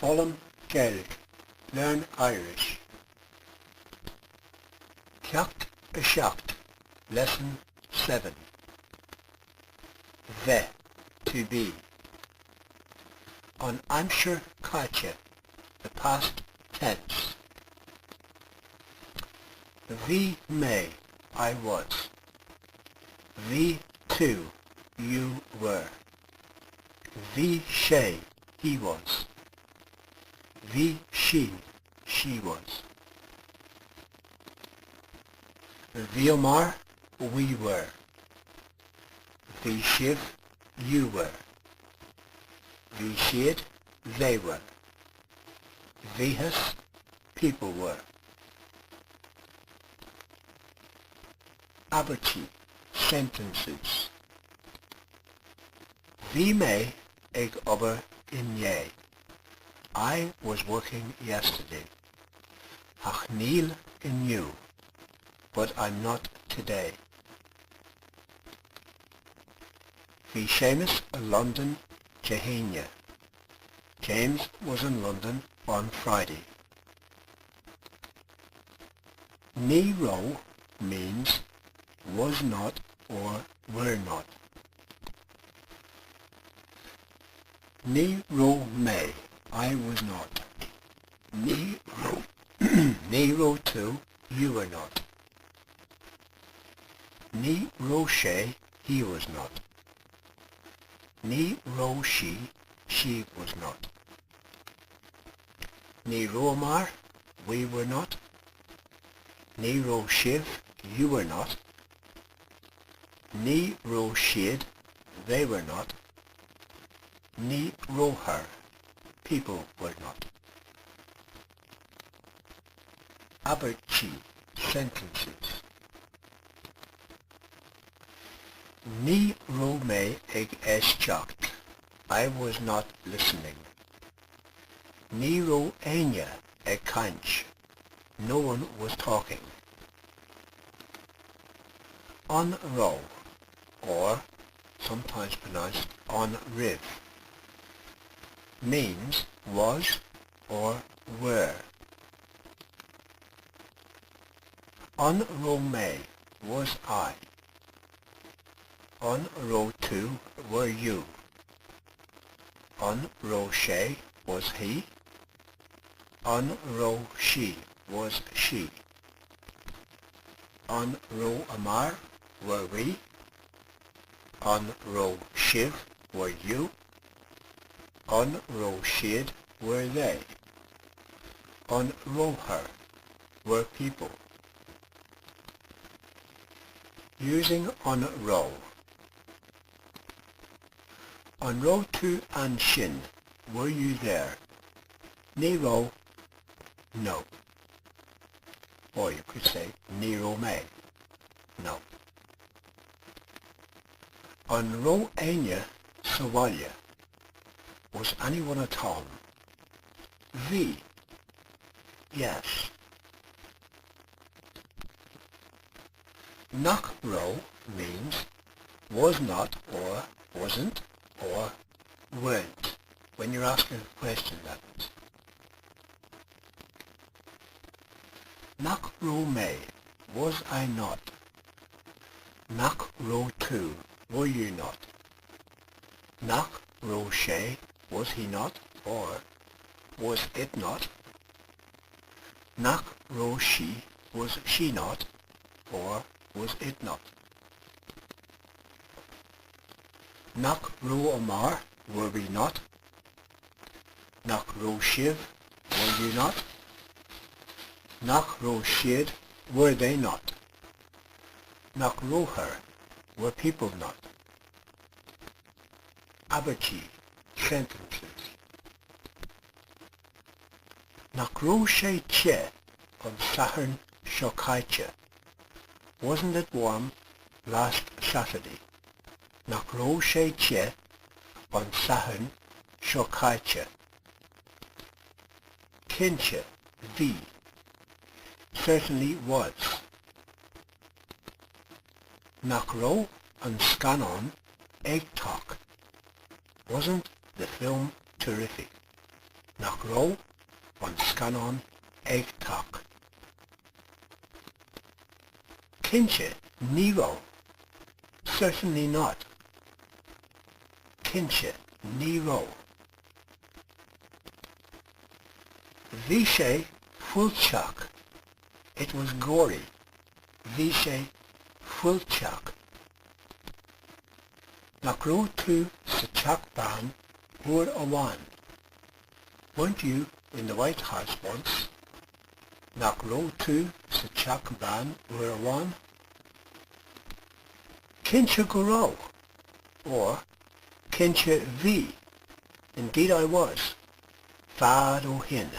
Folum Gaelic. Learn Irish. Ceacht a seacht. Lesson 7. The, to be. On Aimsir Caite, the past tense. Bhí mé, I was. Bhí tú, you were. Bhí sé, he was. Bhí she, she was. Bhí Omar, we were. Bhí Siv, you were. Bhí Siad, they were. Bhíhas, people were. Abertí, sentences. Bhí mé ag obair inné. I was working yesterday. Ach níl inniu, but I'm not today. Bhí Seamus in London Jehania. James was in London on Friday. Ní ró means was not or were not. Ní ró mé, I was not. Ní ró, ní ró tú, you were not. Ní ró sé, he was not. Ní ró she, she was not. Ní ró Omar, we were not. Ní ró Siv, you were not. Ní ró Siad, they were not. Ní ró her, people were not. Abertí, sentences. Ní ró mé ag éisteacht. I was not listening. Ní ró aine ag caint. No one was talking. On ró, or sometimes pronounced on riv, means was or were. On ró mé was I. On ró tú were you. On ró sé was he. On ró she was she. On ró Amar were we. On ró Siv were you. On ró Siad were they. On ró her were people. Using on ró. On ró tú an sin, were you there? Ní ró, no. Or you could say ní ró mé, no. On ró aine sa bhaile, was anyone at home? Bhí, yes. Nach ró means was not or wasn't or weren't, when you're asking a question, that is. Nach ró mé, was I not? Nach ró tú, were you not? Nach ró sé, was he not or was it not? Nach ró she, was she not or was it not? Nach ró Omar, were we not? Nach ró Siv, were you not? Nach ró Siad, were they not? Nach ró her, were people not? Abertí, sentences. Nach ró sé te on Saturn seo caite. Wasn't it warm last Saturday? Nach ró sé te on Saturn seo caite. Cinse, bhí. Certainly was. Nach ró an scanán ag talk. Wasn't the film terrific? nach ro on scanon eich tak. Kinche Nero. Certainly not. Kinche Nero. Vishe Fulchak. It was gory. Vishe Fulchak. Nakro tu Sachak ban Ur Awan. Weren't you in the White House once? Nakro tu Sachak ban Ur Awan. Kinche Goro, or Kinche V. Indeed I was. Fado Hin,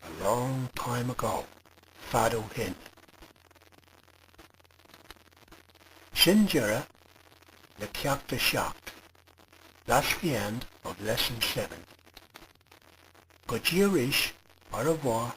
a long time ago. Fado Hin. Shinjura Lekyakta Shakt. That's the end of lesson 7. Gojirish, au revoir.